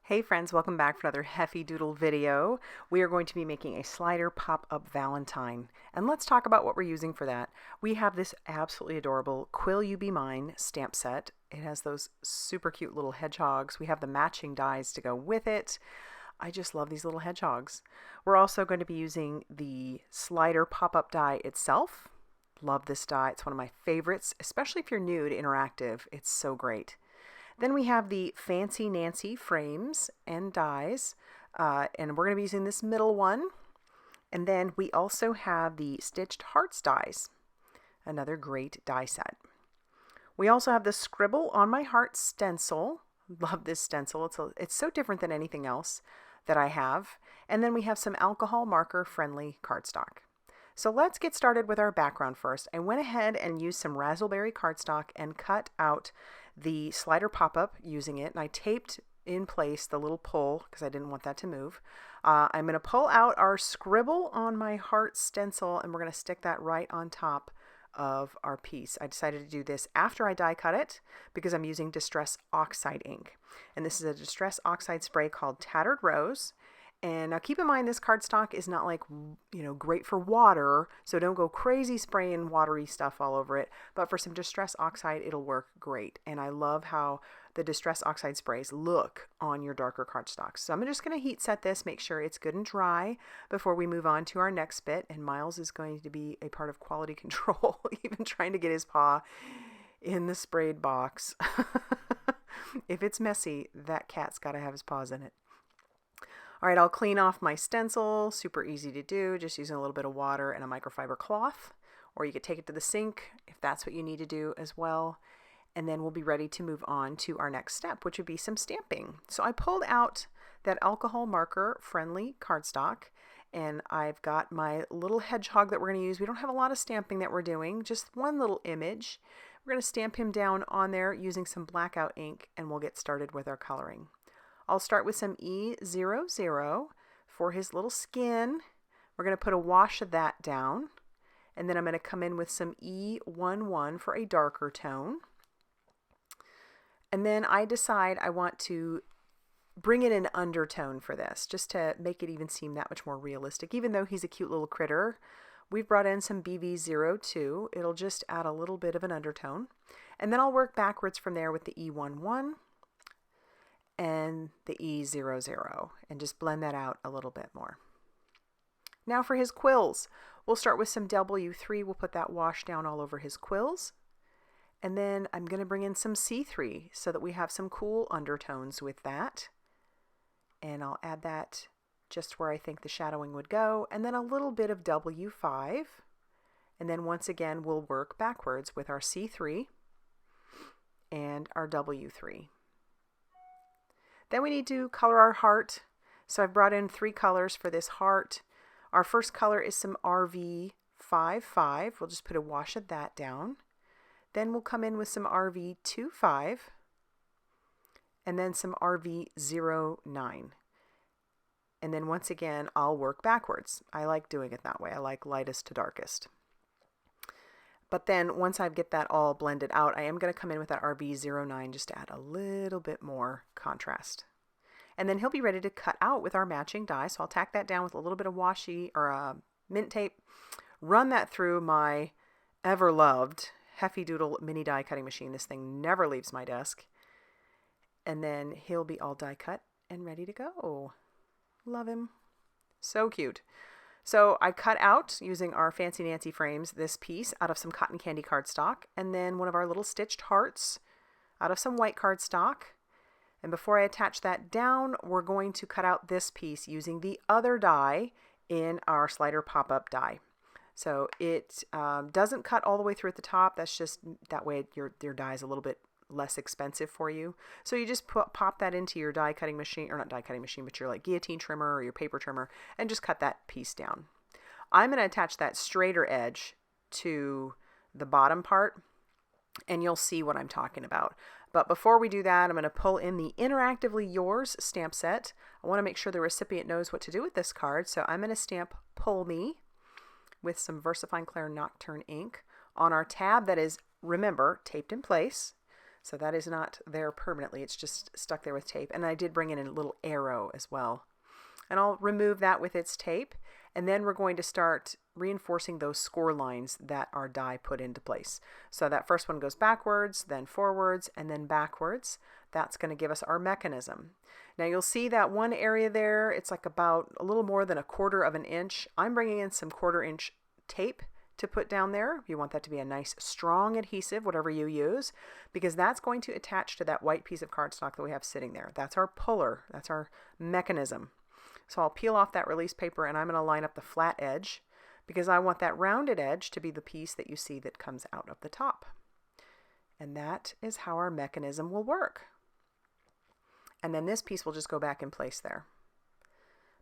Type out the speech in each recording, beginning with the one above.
Hey friends, welcome back for another Heffy Doodle video. We are going to be making a slider pop-up Valentine. And let's talk about what we're using for that. We have this absolutely adorable Quill You Be Mine stamp set. It has those super cute little hedgehogs. We have the matching dies to go with it. I just love these little hedgehogs. We're also going to be using the slider pop-up die itself. Love this die. It's one of my favorites, especially if you're new to interactive. It's so great. Then we have the Fancy Nancy frames and dies, and we're going to be using this middle one. And then we also have the Stitched Hearts dies, another great die set. We also have the Scribble on My Heart stencil. Love this stencil. It's so different than anything else that I have. And then we have some alcohol marker friendly cardstock. So let's get started with our background first. I went ahead and used some raspberry cardstock and cut out the slider pop-up using it, and I taped in place the little pull because I didn't want that to move. I'm going to pull out our Scribble on My Heart stencil, and we're going to stick that right on top of our piece. I decided to do this after I die cut it because I'm using Distress Oxide ink, and this is a Distress Oxide spray called Tattered Rose. And now keep in mind this cardstock is not like, great for water, so don't go crazy spraying watery stuff all over it. But for some Distress Oxide, it'll work great. And I love how the Distress Oxide sprays look on your darker cardstocks. So I'm just going to heat set this, make sure it's good and dry before we move on to our next bit. And Miles is going to be a part of quality control, even trying to get his paw in the sprayed box. If it's messy, that cat's got to have his paws in it. All right, I'll clean off my stencil, super easy to do, just using a little bit of water and a microfiber cloth, or you could take it to the sink if that's what you need to do as well. And then we'll be ready to move on to our next step, which would be some stamping. So I pulled out that alcohol marker friendly cardstock, and I've got my little hedgehog that we're going to use. We don't have a lot of stamping that we're doing, just one little image. We're going to stamp him down on there using some blackout ink, and we'll get started with our coloring. I'll start with some E00 for his little skin. We're going to put a wash of that down. And then I'm going to come in with some E11 for a darker tone. And then I decide I want to bring in an undertone for this, just to make it even seem that much more realistic. Even though he's a cute little critter, we've brought in some BV02. It'll just add a little bit of an undertone. And then I'll work backwards from there with the E11. And the E00 and just blend that out a little bit more. Now for his quills, we'll start with some W3. We'll put that wash down all over his quills. And then I'm going to bring in some C3 so that we have some cool undertones with that. And I'll add that just where I think the shadowing would go. And then a little bit of W5. And then once again, we'll work backwards with our C3 and our W3. Then we need to color our heart. So I've brought in 3 colors for this heart. Our first color is some RV55. We'll just put a wash of that down. Then we'll come in with some RV25 and then some RV09. And then once again, I'll work backwards. I like doing it that way. I like lightest to darkest. But then once I get that all blended out, I am going to come in with that RV09 just to add a little bit more contrast. And then he'll be ready to cut out with our matching die. So I'll tack that down with a little bit of washi or mint tape, run that through my ever-loved Heffy Doodle mini die cutting machine. This thing never leaves my desk. And then he'll be all die cut and ready to go. Love him. So cute. So I cut out, using our Fancy Nancy frames, this piece out of some cotton candy cardstock, and then one of our little stitched hearts out of some white cardstock. And before I attach that down, we're going to cut out this piece using the other die in our slider pop-up die. So it doesn't cut all the way through at the top. That's just, that way your die is a little bit less expensive for you. So you just pop that into your die cutting machine, or not die cutting machine, but your like guillotine trimmer or your paper trimmer, and just cut that piece down. I'm going to attach that straighter edge to the bottom part, and you'll see what I'm talking about. But before we do that, I'm going to pull in the Interactively Yours stamp set. I want to make sure the recipient knows what to do with this card, so I'm going to stamp Pull Me with some VersaFine Clair Nocturne ink on our tab that is, remember, taped in place. So that is not there permanently, it's just stuck there with tape. And I did bring in a little arrow as well. And I'll remove that with its tape, and then we're going to start reinforcing those score lines that our die put into place. So that first one goes backwards, then forwards, and then backwards. That's going to give us our mechanism. Now you'll see that one area there, it's like about a little more than 1/4 of an inch. I'm bringing in some 1/4 inch tape to put down there. You want that to be a nice strong adhesive, whatever you use, because that's going to attach to that white piece of cardstock that we have sitting there. That's our puller, that's our mechanism. So I'll peel off that release paper, and I'm going to line up the flat edge because I want that rounded edge to be the piece that you see that comes out of the top. And that is how our mechanism will work. And then this piece will just go back in place there.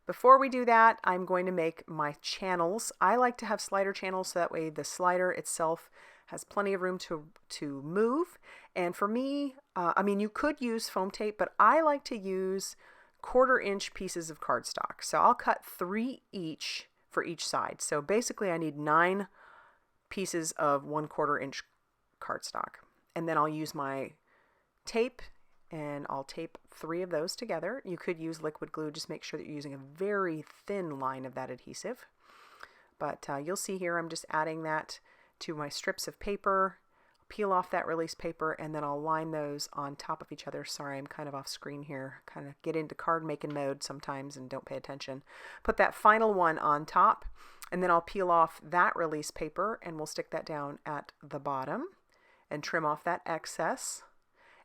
Before we do that, I'm going to make my channels. I like to have slider channels so that way the slider itself has plenty of room to move. And for me, I mean, you could use foam tape, but I like to use 1/4 inch pieces of cardstock. So I'll cut 3 each for each side. So basically I need 9 pieces of 1/4 inch cardstock. And then I'll use my tape, and I'll tape 3 of those together. You could use liquid glue, just make sure that you're using a very thin line of that adhesive. But you'll see here I'm just adding that to my strips of paper, peel off that release paper, and then I'll line those on top of each other. Sorry, I'm kind of off screen here. Kind of get into card making mode sometimes and don't pay attention. Put that final one on top, and then I'll peel off that release paper, and we'll stick that down at the bottom and trim off that excess.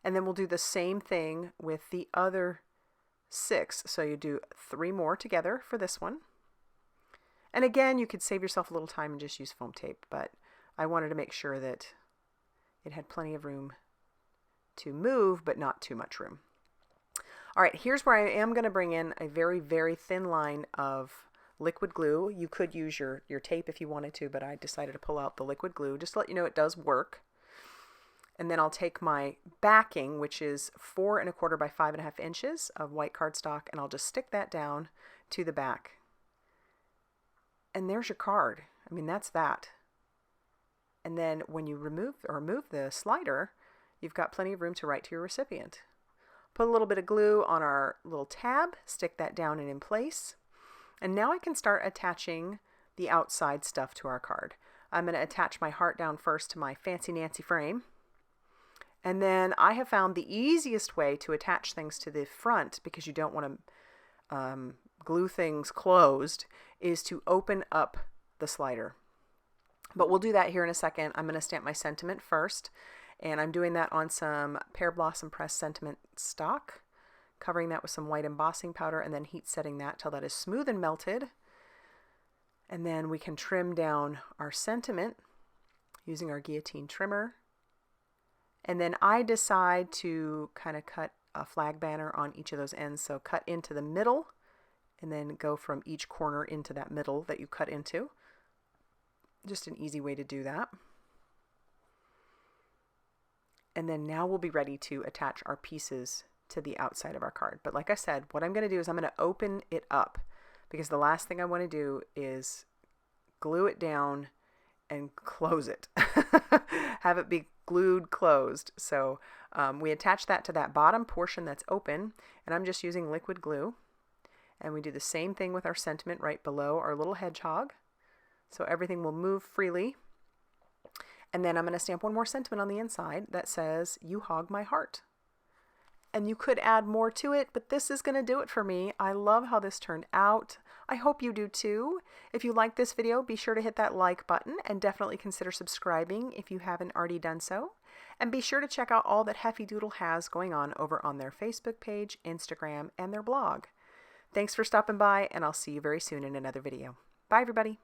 And then we'll do the same thing with the other 6. So you do 3 more together for this one. And again, you could save yourself a little time and just use foam tape, but I wanted to make sure that it had plenty of room to move, but not too much room. All right, here's where I am going to bring in a very, very thin line of liquid glue. You could use your tape if you wanted to, but I decided to pull out the liquid glue just to let you know it does work. And then I'll take my backing, which is 4 1/4 by 5 1/2 inches of white cardstock, and I'll just stick that down to the back. And there's your card. I mean, that's that. And then when you remove the slider, you've got plenty of room to write to your recipient. Put a little bit of glue on our little tab, stick that down and in place. And now I can start attaching the outside stuff to our card. I'm going to attach my heart down first to my Fancy Nancy frame. And then I have found the easiest way to attach things to the front, because you don't want to glue things closed, is to open up the slider. But we'll do that here in a second. I'm going to stamp my sentiment first, and I'm doing that on some Pearblossom pressed sentiment stock, covering that with some white embossing powder, and then heat setting that till that is smooth and melted. And then we can trim down our sentiment using our guillotine trimmer. And then I decide to kind of cut a flag banner on each of those ends. So cut into the middle and then go from each corner into that middle that you cut into. Just an easy way to do that. And then now we'll be ready to attach our pieces to the outside of our card. But like I said, what I'm going to do is I'm going to open it up, because the last thing I want to do is glue it down and close it. Have it be glued closed. So we attach that to that bottom portion that's open, and I'm just using liquid glue. And we do the same thing with our sentiment right below our little hedgehog. So everything will move freely. And then I'm going to stamp one more sentiment on the inside that says, "You hog my heart." And you could add more to it, but this is going to do it for me. I love how this turned out. I hope you do too. If you like this video, be sure to hit that like button, and definitely consider subscribing if you haven't already done so. And be sure to check out all that Heffy Doodle has going on over on their Facebook page, Instagram, and their blog. Thanks for stopping by, and I'll see you very soon in another video. Bye, everybody.